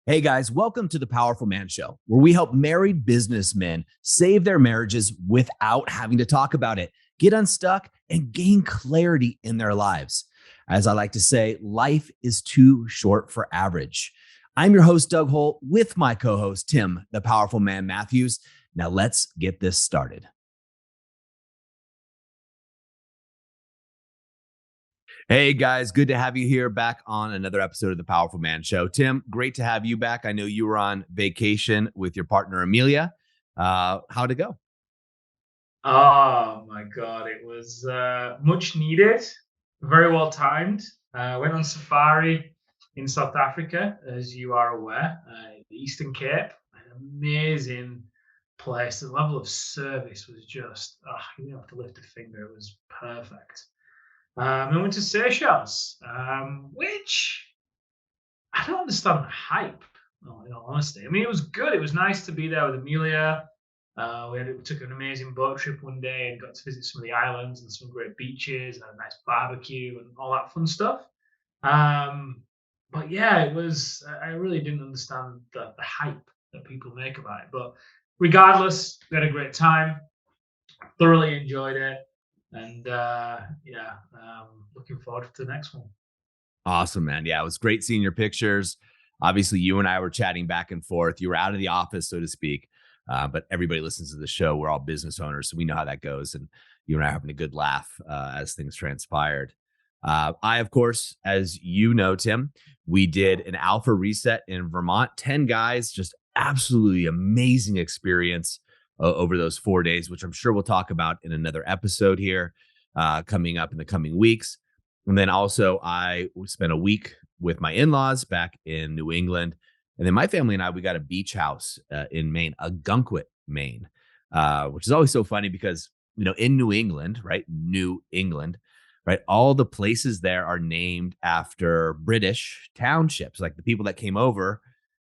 Hey guys, welcome to the Powerful Man Show, where we help married businessmen save their marriages without having to talk about it, get unstuck, and gain clarity in their lives. As I like to say, life is too short for average. I'm your host, Doug Holt, with my co host, Tim, the Powerful Man Matthews. Now let's get this started. Hey guys, good to have you here back on another episode of the Powerful Man Show. Tim, great to have you back. I know you were on vacation with your partner Amelia. How'd it go? Oh my God, it was much needed, very well timed. Went on safari in South Africa, as you are aware, the Eastern Cape. An amazing place. The level of service was just, you didn't have to lift a finger. It was perfect. I went to Seychelles, which I don't understand the hype. No, in all honesty, I mean, it was good. It was nice to be there with Amelia. We took an amazing boat trip one day and got to visit some of the islands and some great beaches and a nice barbecue and all that fun stuff. Um, but yeah, it was. I really didn't understand the hype that people make about it. But regardless, we had a great time. Thoroughly enjoyed it, and looking forward to the next one. Awesome, man. Yeah, it was great seeing your pictures. Obviously, you and I were chatting back and forth. You were out of the office, so to speak. But everybody listens to the show. We're all business owners, so we know how that goes. And you and I are having a good laugh as things transpired. I, of course, as you know, Tim, we did an alpha reset in Vermont. 10 guys, just absolutely amazing experience over those 4 days, which I'm sure we'll talk about in another episode here coming up in the coming weeks. And then also, I spent a week with my in-laws back in New England. And then my family and I, we got a beach house in Maine, a Gunkwit, Maine, which is always so funny because, in New England, right? New England, right? All the places there are named after British townships. Like the people that came over,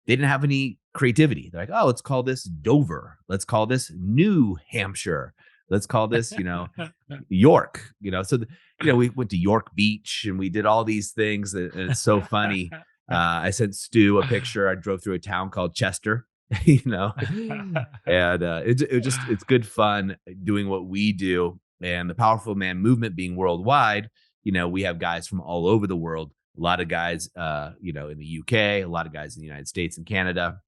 they didn't have any creativity. They're like, oh, let's call this Dover. Let's call this New Hampshire. Let's call this, York, we went to York Beach and we did all these things. And it's so funny. I sent Stu a picture. I drove through a town called Chester, and it's good fun doing what we do. And the Powerful Man movement being worldwide, we have guys from all over the world, a lot of guys, in the UK, a lot of guys in the United States and Canada.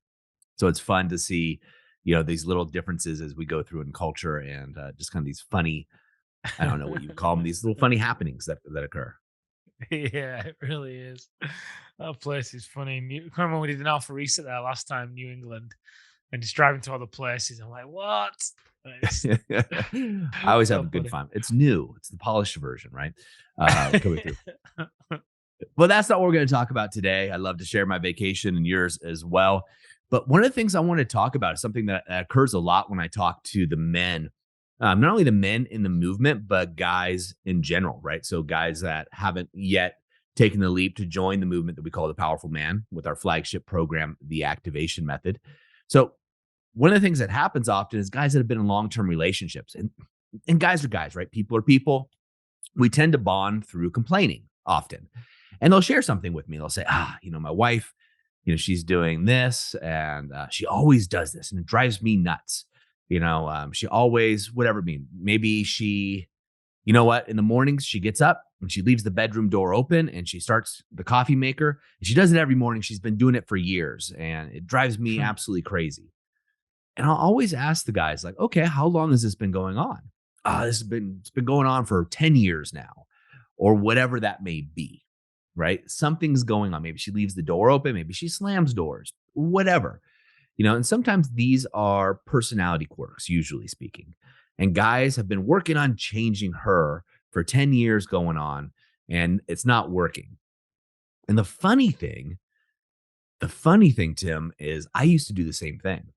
So it's fun to see, these little differences as we go through in culture and just kind of these funny, I don't know what you would call them, these little funny happenings that occur. Yeah, it really is. That place is funny. I can't remember when we did an alpha reset there last time, New England, and just driving to other places. I'm like, what? It's I always have so a good funny. fun. It's new. It's the polished version, right? Coming through. Well, that's not what we're going to talk about today. I love to share my vacation and yours as well. But one of the things I want to talk about is something that occurs a lot when I talk to the men, not only the men in the movement, but guys in general, right? So, guys that haven't yet taken the leap to join the movement that we call the Powerful Man with our flagship program, the Activation Method. So, one of the things that happens often is guys that have been in long-term relationships, and guys are guys, right? People are people. We tend to bond through complaining often. And they'll share something with me. They'll say, my wife, she's doing this and she always does this and it drives me nuts. She always, whatever it means. Maybe she, in the mornings she gets up and she leaves the bedroom door open and she starts the coffee maker. And she does it every morning. She's been doing it for years and it drives me absolutely crazy. And I'll always ask the guys, like, okay, how long has this been going on? It's been going on for 10 years now, or whatever that may be, right? Something's going on. Maybe she leaves the door open, maybe she slams doors, whatever. And sometimes these are personality quirks, usually speaking. And guys have been working on changing her for 10 years going on, and it's not working. And the funny thing, Tim, is I used to do the same thing.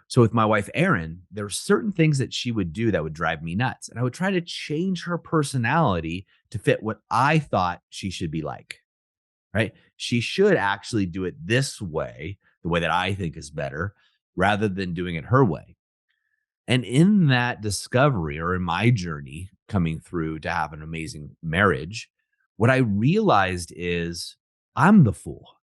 So with my wife, Erin, there were certain things that she would do that would drive me nuts. And I would try to change her personality to fit what I thought she should be like, right? She should actually do it this way, the way that I think is better, rather than doing it her way. And in that discovery or in my journey coming through to have an amazing marriage, what I realized is I'm the fool.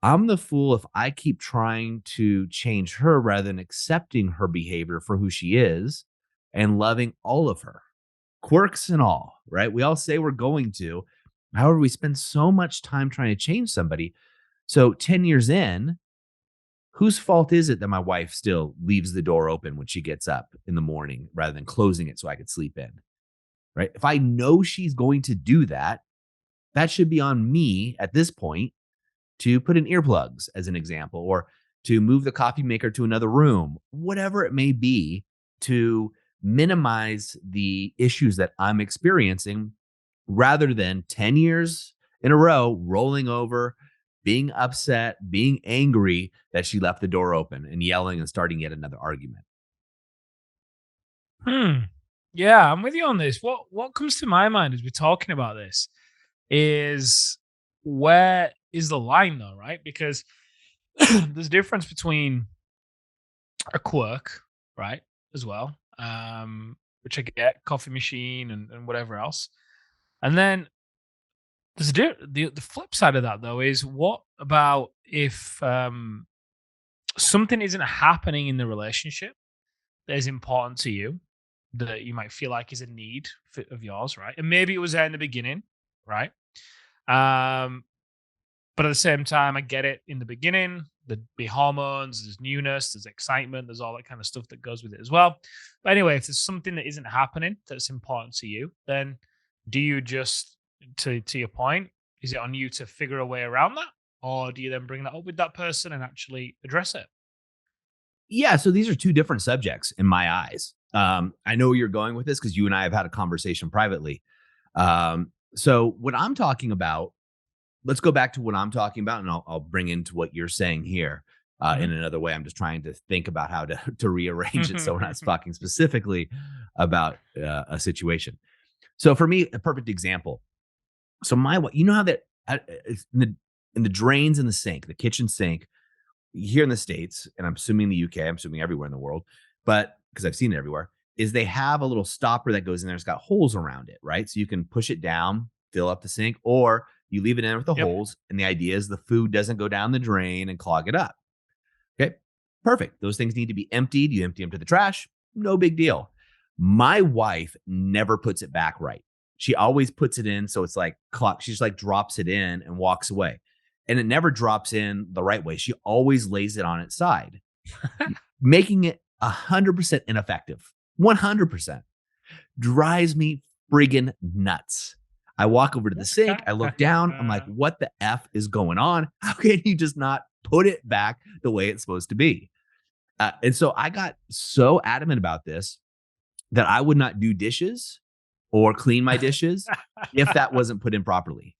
I'm the fool if I keep trying to change her rather than accepting her behavior for who she is and loving all of her, quirks and all, right? We all say we're going to. However, we spend so much time trying to change somebody. So 10 years in, whose fault is it that my wife still leaves the door open when she gets up in the morning rather than closing it so I could sleep in? Right? If I know she's going to do that, that should be on me at this point to put in earplugs as an example, or to move the coffee maker to another room, whatever it may be, to minimize the issues that I'm experiencing rather than 10 years in a row rolling over, being upset, being angry that she left the door open and yelling and starting yet another argument. Hmm. Yeah, I'm with you on this. What comes to my mind as we're talking about this is where is the line though, right? Because there's a difference between a quirk, right, as well, which I get, coffee machine and whatever else. And then there's the flip side of that though is what about if something isn't happening in the relationship that is important to you that you might feel like is a need of yours, right? And maybe it was there in the beginning, right? Um, but at the same time, I get it in the beginning. There'd be hormones, there's newness, there's excitement, there's all that kind of stuff that goes with it as well. But anyway, if there's something that isn't happening that's important to you, then do you just, to your point, is it on you to figure a way around that? Or do you then bring that up with that person and actually address it? Yeah, so these are two different subjects in my eyes. I know where you're going with this because you and I have had a conversation privately. So what I'm talking about, let's go back to what I'm talking about, and I'll bring into what you're saying here in another way. I'm just trying to think about how to to rearrange it so we're not talking specifically about a situation. So for me, a perfect example. So you know how that in the drains in the sink, the kitchen sink here in the States, and I'm assuming the UK, I'm assuming everywhere in the world, but because I've seen it everywhere, is they have a little stopper that goes in there. It's got holes around it, right? So you can push it down, fill up the sink, or you leave it in with the Yep. holes. And the idea is the food doesn't go down the drain and clog it up. Okay. Perfect. Those things need to be emptied. You empty them to the trash. No big deal. My wife never puts it back right. She always puts it in. So it's like clock. She just like drops it in and walks away. And it never drops in the right way. She always lays it on its side, making it 100% ineffective. 100% drives me friggin' nuts. I walk over to the sink. I look down. I'm like, what the F is going on? How can you just not put it back the way it's supposed to be? And so I got so adamant about this that I would not do dishes or clean my dishes if that wasn't put in properly.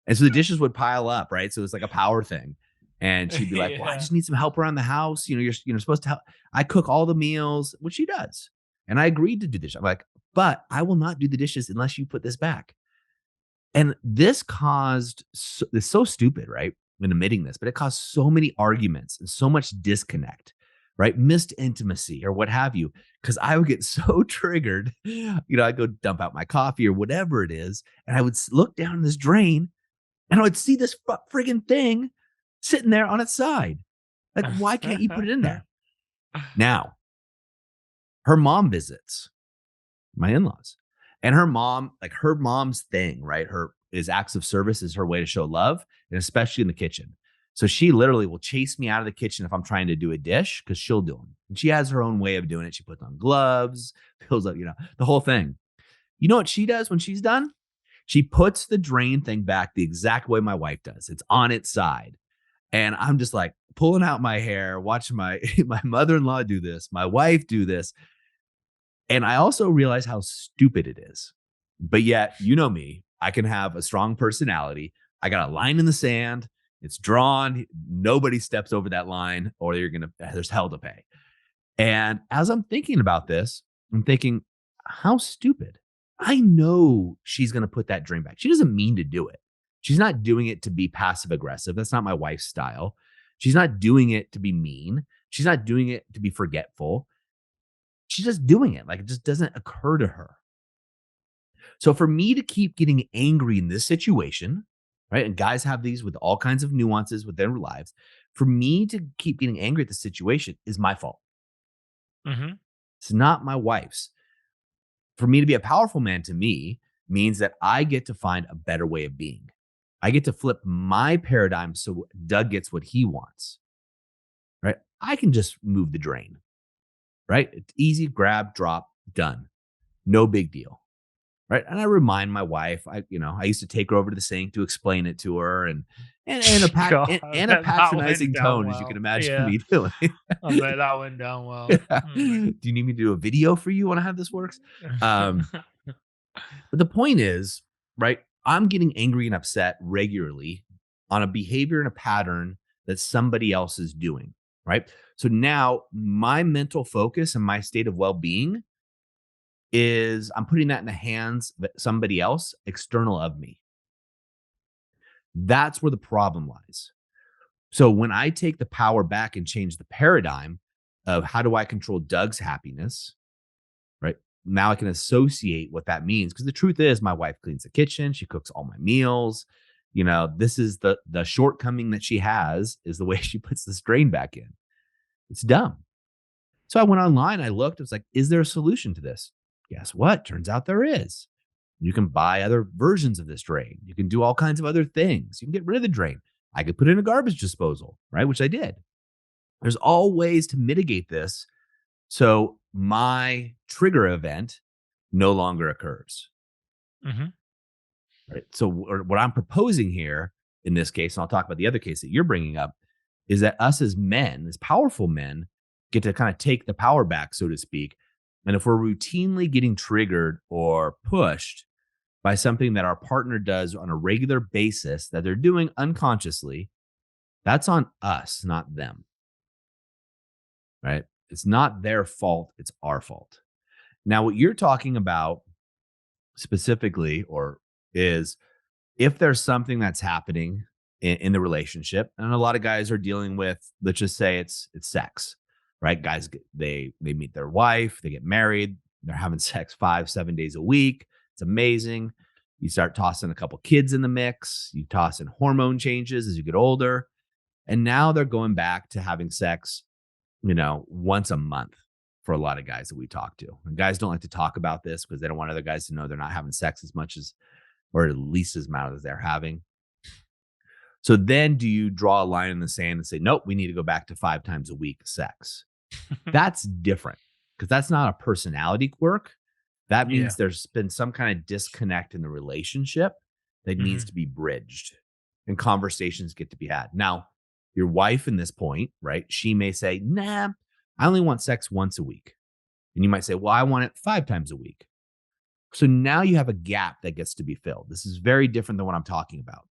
And so the dishes would pile up, right? So it's like a power thing. And she'd be like, "Well, I Yeah. just need some help around the house. You're supposed to help. I cook all the meals," which she does. And I agreed to do this. I'm like, "But I will not do the dishes unless you put this back." And this caused it's so stupid, right? In admitting this, but it caused so many arguments and so much disconnect, right? Missed intimacy or what have you. Cause I would get so triggered. I'd go dump out my coffee or whatever it is. And I would look down this drain and I would see this friggin' thing sitting there on its side. Like, why can't you put it in there? Now, her mom visits my in-laws. And her mom's thing, right? Her is acts of service is her way to show love, and especially in the kitchen. So she literally will chase me out of the kitchen if I'm trying to do a dish because she'll do them. And she has her own way of doing it. She puts on gloves, fills up, the whole thing. You know what she does when she's done? She puts the drain thing back the exact way my wife does. It's on its side. And I'm just like pulling out my hair, watching my my mother-in-law do this, my wife do this. And I also realize how stupid it is. But yet, you know me, I can have a strong personality. I got a line in the sand. It's drawn. Nobody steps over that line or there's hell to pay. And as I'm thinking about this, I'm thinking, how stupid. I know she's going to put that dream back. She doesn't mean to do it. She's not doing it to be passive aggressive. That's not my wife's style. She's not doing it to be mean. She's not doing it to be forgetful. She's just doing it. Like it just doesn't occur to her. So for me to keep getting angry in this situation, right? And guys have these with all kinds of nuances with their lives. For me to keep getting angry at the situation is my fault. Mhm. It's not my wife's. For me to be a powerful man to me means that I get to find a better way of being. I get to flip my paradigm so Doug gets what he wants, right? I can just move the drain, right? It's easy, grab, drop, done. No big deal. Right. And I remind my wife, I used to take her over to the sink to explain it to her and a God, and a that went patronizing down tone, as you can well. imagine Yeah, me doing. I bet that went down well. Yeah. Mm. Do you need me to do a video for you on how this works? Um, but the point is, right, I'm getting angry and upset regularly on a behavior and a pattern that somebody else is doing. Right. So now my mental focus and my state of well-being is I'm putting that in the hands of somebody else external of me. That's where the problem lies. So when I take the power back and change the paradigm of how do I control Doug's happiness, right? Now I can associate what that means because the truth is my wife cleans the kitchen, she cooks all my meals. This is the shortcoming that she has is the way she puts the strain back in. It's dumb. So I went online, I looked, I was like, is there a solution to this? Guess what? Turns out there is. You can buy other versions of this drain. You can do all kinds of other things. You can get rid of the drain. I could put it in a garbage disposal, right? Which I did. There's all ways to mitigate this so my trigger event no longer occurs, Mhm. right? So what I'm proposing here in this case, and I'll talk about the other case that you're bringing up, is that us as men, as powerful men, get to kind of take the power back, so to speak. And if we're routinely getting triggered or pushed by something that our partner does on a regular basis that they're doing unconsciously, that's on us, not them, right? It's not their fault, it's our fault. Now, what you're talking about specifically or is if there's something that's happening in the relationship, and a lot of guys are dealing with, let's just say it's sex, right? Guys, they meet their wife, they get married, they're having sex 5, 7 days a week. It's amazing. You start tossing a couple kids in the mix. You toss in hormone changes as you get older, and now they're going back to having sex, once a month for a lot of guys that we talk to. And guys don't like to talk about this because they don't want other guys to know they're not having sex as much as, or at least as amount as they're having. So then do you draw a line in the sand and say, nope, we need to go back to 5 times a week sex? That's different because that's not a personality quirk. That Yeah. means there's been some kind of disconnect in the relationship that needs Mhm. to be bridged and conversations get to be had. Now, your wife in this point, right? She may say, nah, I only want sex once a week. And you might say, well, I want it 5 times a week. So now you have a gap that gets to be filled. This is very different than what I'm talking about.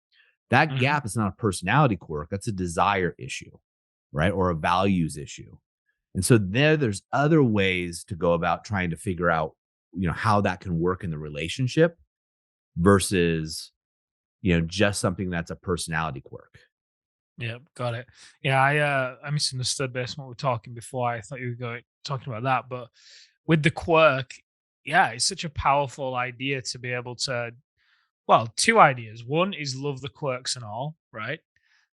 That Mhm. gap is not a personality quirk, that's a desire issue, right? Or a values issue. And so there's other ways to go about trying to figure out, how that can work in the relationship versus, just something that's a personality quirk. Yeah, got it. Yeah, I misunderstood based on what we were talking before. I thought you were talking about that, but with the quirk, yeah, it's such a powerful idea to be able to. Well, two ideas. One is love the quirks and all, right?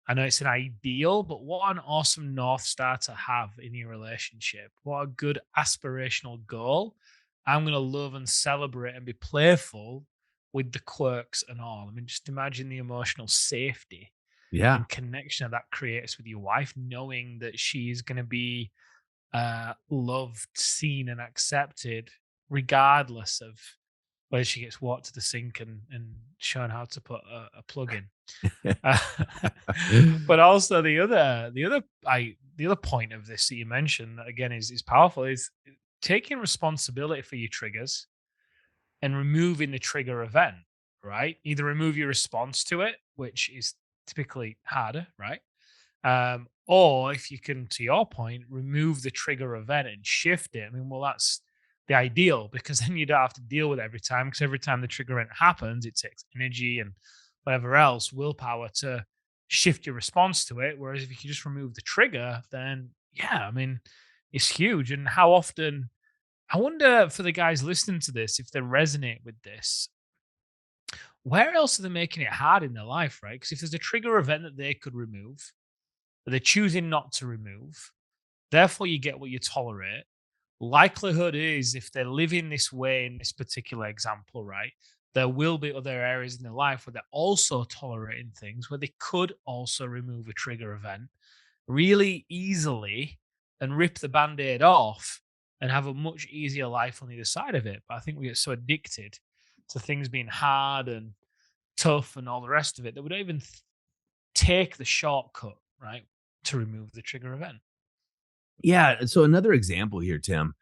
I know it's an ideal, but what an awesome North Star to have in your relationship. What a good aspirational goal. I'm going to love and celebrate and be playful with the quirks and all. I mean, just imagine the emotional safety Yeah. and connection that creates with your wife, knowing that she's going to be loved, seen, and accepted, regardless of whether she gets walked to the sink and shown how to put a plug in. Uh, but also the other point of this that you mentioned that again is powerful is taking responsibility for your triggers and removing the trigger event, right? Either remove your response to it, which is typically harder, right? Or if you can, to your point, remove the trigger event and shift it. I mean, well, that's the ideal because then you don't have to deal with it every time. Because every time the trigger event happens, it takes energy and whatever else, willpower to shift your response to it. Whereas if you can just remove the trigger, then yeah, I mean, it's huge. And how often, I wonder for the guys listening to this, if they resonate with this, where else are they making it hard in their life, right? Because if there's a trigger event that they could remove, but they're choosing not to remove, therefore you get what you tolerate. Likelihood is, if they're living this way in this particular example, right, there will be other areas in their life where they're also tolerating things where they could also remove a trigger event really easily and rip the band-aid off and have a much easier life on the other side of it. But I think we get so addicted to things being hard and tough and all the rest of it that we don't even take the shortcut, right, to remove the trigger event. Yeah. So another example here, Tim,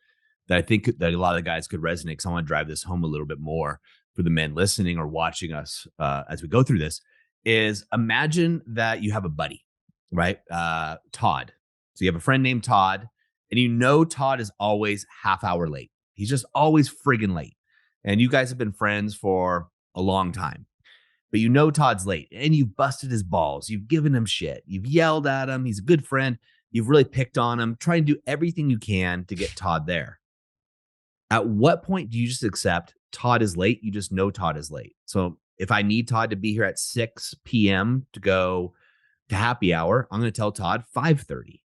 that I think that a lot of the guys could resonate, because I want to drive this home a little bit more for the men listening or watching us as we go through this, is imagine that you have a buddy, right? Todd. So you have a friend named Todd, and you know Todd is always half hour late. He's just always friggin' late. And you guys have been friends for a long time. But you know Todd's late and you've busted his balls. You've given him shit. You've yelled at him. He's a good friend. You've really picked on him, trying to do everything you can to get Todd there. At what point do you just accept Todd is late? You just know Todd is late. So if I need Todd to be here at 6 p.m. to go to happy hour, I'm going to tell Todd 5:30,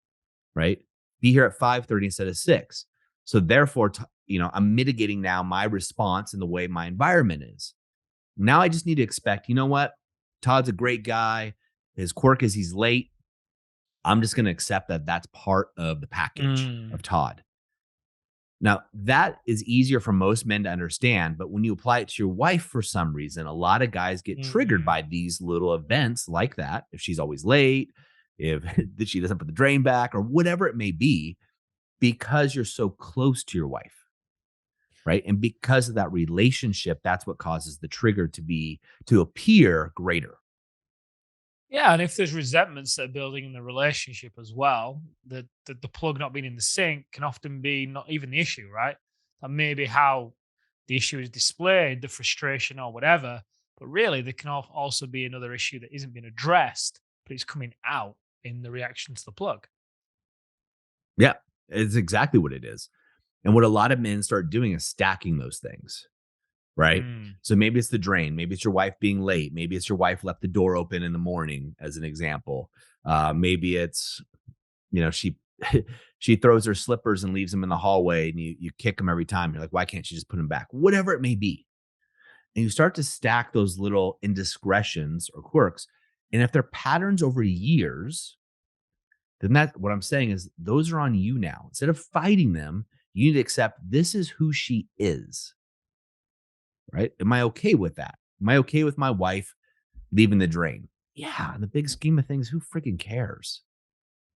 right? Be here at 5:30 instead of 6. So therefore, I'm mitigating now my response in the way my environment is. Now I just need to expect, you know what? Todd's a great guy. His quirk is he's late. I'm just going to accept that that's part of the package of Todd. Now, that is easier for most men to understand, but when you apply it to your wife for some reason, a lot of guys get triggered by these little events like that. If she's always late, if she doesn't put the drain back, or whatever it may be, because you're so close to your wife, right? And because of that relationship, that's what causes the trigger to appear greater. Yeah, and if there's resentments that are building in the relationship as well, the plug not being in the sink can often be not even the issue, right? That may be how the issue is displayed, the frustration or whatever. But really, there can also be another issue that isn't being addressed, but it's coming out in the reaction to the plug. Yeah, it's exactly what it is. And what a lot of men start doing is stacking those things, right? So maybe it's the drain, maybe it's your wife being late, maybe it's your wife left the door open in the morning, as an example. Maybe it's, she she throws her slippers and leaves them in the hallway, and you kick them every time. You're like, why can't she just put them back? Whatever it may be. And you start to stack those little indiscretions or quirks. And if they're patterns over years, then what I'm saying is those are on you now. Instead of fighting them, you need to accept this is who she is. Right? Am I okay with that? Am I okay with my wife leaving the drain? Yeah. In the big scheme of things, who freaking cares?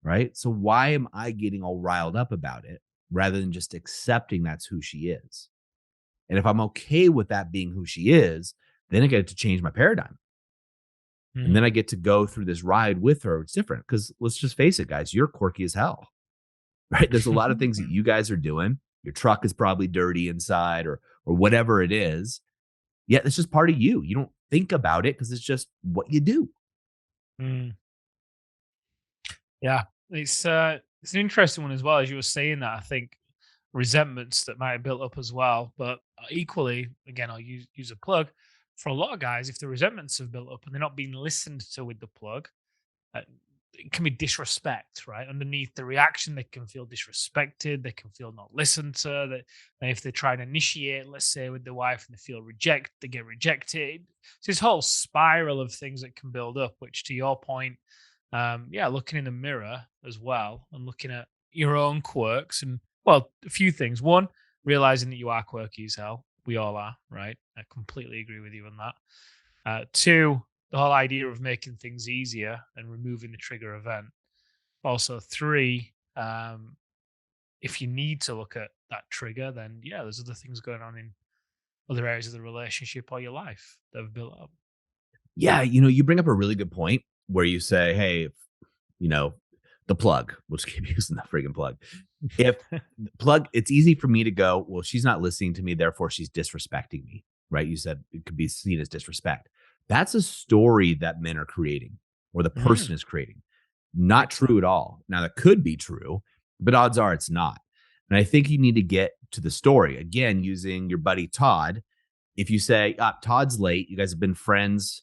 Right? So why am I getting all riled up about it rather than just accepting that's who she is? And if I'm okay with that being who she is, then I get to change my paradigm. And then I get to go through this ride with her. It's different because let's just face it, guys, you're quirky as hell. Right? There's a lot of things that you guys are doing. Your truck is probably dirty inside or whatever it is. Yeah, it's just part of you. You don't think about it because it's just what you do. Yeah, it's an interesting one as well. As you were saying that, I think resentments that might have built up as well. But equally, again, I'll use a plug for a lot of guys. If the resentments have built up and they're not being listened to with the plug, it can be disrespect, right? Underneath the reaction, they can feel disrespected. They can feel not listened to. That if they try and initiate, let's say, with the wife, and they get rejected. So this whole spiral of things that can build up. Which, to your point, looking in the mirror as well and looking at your own quirks and a few things. One, realizing that you are quirky as hell. We all are, right? I completely agree with you on that. Two, the whole idea of making things easier and removing the trigger event. Also, three, if you need to look at that trigger, then there's other things going on in other areas of the relationship or your life that have built up. Yeah, you bring up a really good point where you say, hey, the plug, we'll just keep using the friggin' plug. If plug, it's easy for me to go, well, she's not listening to me, therefore she's disrespecting me, right? You said it could be seen as disrespect. That's a story that men are creating or the person is creating. Not true at all. Now, that could be true, but odds are it's not. And I think you need to get to the story. Again, using your buddy Todd, if you say, Todd's late, you guys have been friends,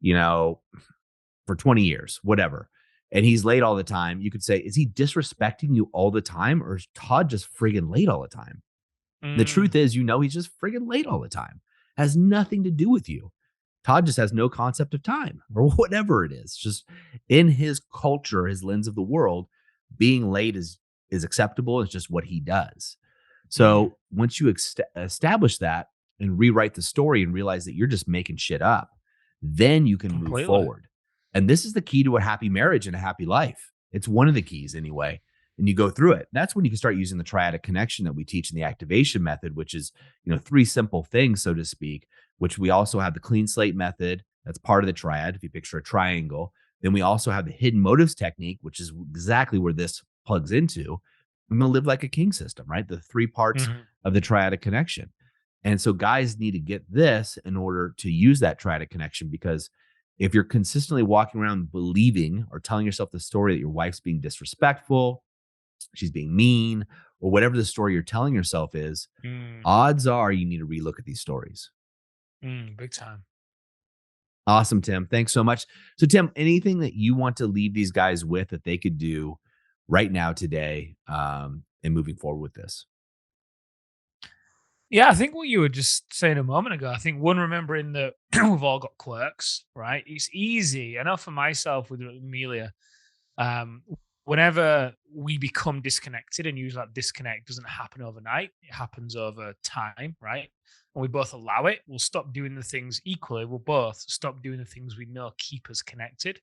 for 20 years, whatever, and he's late all the time, you could say, is he disrespecting you all the time, or is Todd just friggin' late all the time? The truth is, he's just friggin' late all the time. Has nothing to do with you. Todd just has no concept of time or whatever it is. Just in his culture, his lens of the world, being late is acceptable. It's just what he does. So once you establish that and rewrite the story and realize that you're just making shit up, then you can move forward. And this is the key to a happy marriage and a happy life. It's one of the keys anyway. And you go through it. That's when you can start using the triadic connection that we teach in the activation method, which is, 3 simple things, so to speak, which we also have the clean slate method. That's part of the triad. If you picture a triangle, then we also have the hidden motives technique, which is exactly where this plugs into. I'm going to live like a king system, right? The 3 parts of the triadic connection. And so guys need to get this in order to use that triadic connection, because if you're consistently walking around believing or telling yourself the story that your wife's being disrespectful, she's being mean, or whatever the story you're telling yourself is, odds are you need to relook at these stories. Big time. Awesome, Tim. Thanks so much. So, Tim, anything that you want to leave these guys with that they could do right now, today, and moving forward with this? Yeah, I think what you were just saying a moment ago, I think remembering that we've all got quirks, right? It's easy. I know for myself with Amelia, whenever we become disconnected, and usually that disconnect doesn't happen overnight, it happens over time, right? When we both allow it, we'll stop doing the things equally. We'll both stop doing the things we know keep us connected.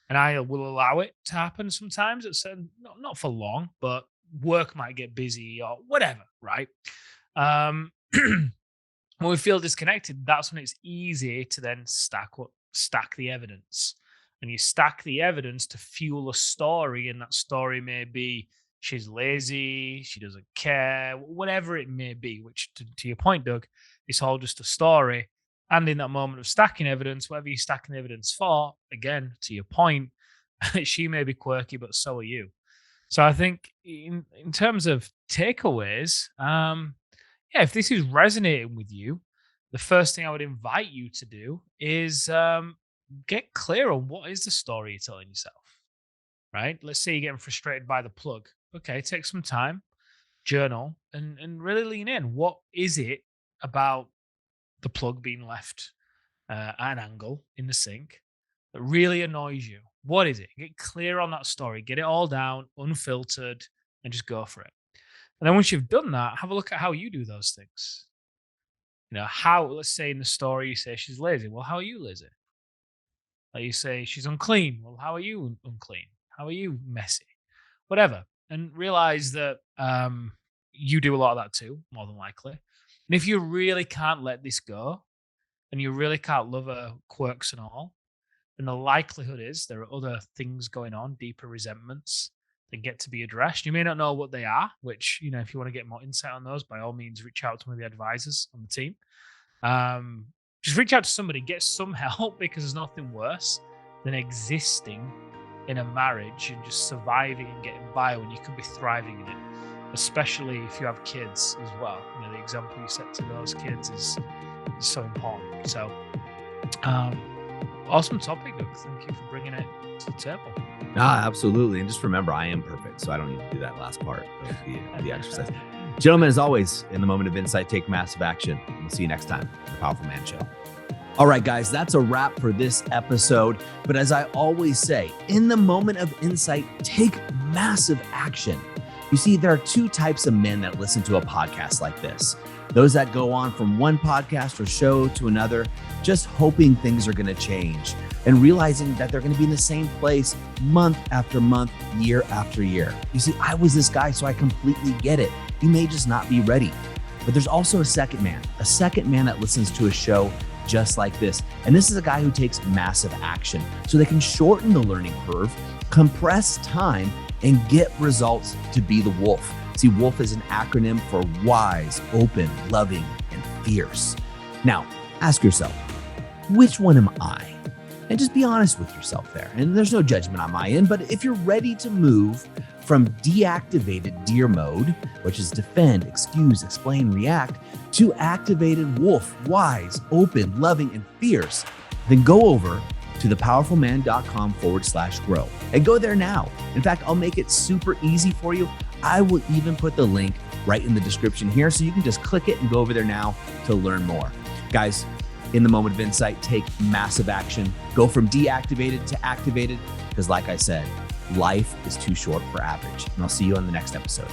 And I will allow it to happen sometimes. It's not for long, but work might get busy or whatever, right? When we feel disconnected, that's when it's easy to then stack the evidence. And you stack the evidence to fuel a story, and that story may be she's lazy, she doesn't care, whatever it may be, which to your point, Doug, it's all just a story. And in that moment of stacking evidence, whatever you're stacking the evidence for, again, to your point, she may be quirky, but so are you. So I think in terms of takeaways, if this is resonating with you, the first thing I would invite you to do is get clear on what is the story you're telling yourself, right? Let's say you're getting frustrated by the plug. Okay, take some time, journal, and really lean in. What is it about the plug being left at an angle in the sink that really annoys you? What is it? Get clear on that story. Get it all down, unfiltered, and just go for it. And then once you've done that, have a look at how you do those things. Let's say in the story you say she's lazy. Well, how are you lazy? Like you say she's unclean. Well, how are you unclean? How are you messy? Whatever. And realize that you do a lot of that too, more than likely. And if you really can't let this go, and you really can't love her quirks and all, then the likelihood is there are other things going on, deeper resentments that get to be addressed. You may not know what they are, which, if you want to get more insight on those, by all means, reach out to one of the advisors on the team. Just reach out to somebody, get some help, because there's nothing worse than existing in a marriage and just surviving and getting by when you could be thriving in it, especially if you have kids as well. The example you set to those kids is so important. So, awesome topic, Doug. Thank you for bringing it to the table. Absolutely. And just remember, I am perfect, so I don't need to do that last part of the exercise. Gentlemen, as always, in the moment of insight, take massive action. We'll see you next time on the Powerful Man Show. All right, guys, that's a wrap for this episode. But as I always say, in the moment of insight, take massive action. You see, there are 2 types of men that listen to a podcast like this. Those that go on from one podcast or show to another, just hoping things are going to change and realizing that they're going to be in the same place month after month, year after year. You see, I was this guy, so I completely get it. You may just not be ready. But there's also a second man that listens to a show just like this. And this is a guy who takes massive action so they can shorten the learning curve, compress time, and get results to be the wolf. See, wolf is an acronym for wise, open, loving, and fierce. Now, ask yourself, which one am I? And just be honest with yourself there. And there's no judgment on my end, but if you're ready to move from deactivated deer mode, which is defend, excuse, explain, react, to activated wolf, wise, open, loving, and fierce, then go over to thepowerfulman.com/grow and go there now. In fact, I'll make it super easy for you. I will even put the link right in the description here so you can just click it and go over there now to learn more. Guys, in the moment of insight, take massive action. Go from deactivated to activated, because like I said, life is too short for average. And I'll see you on the next episode.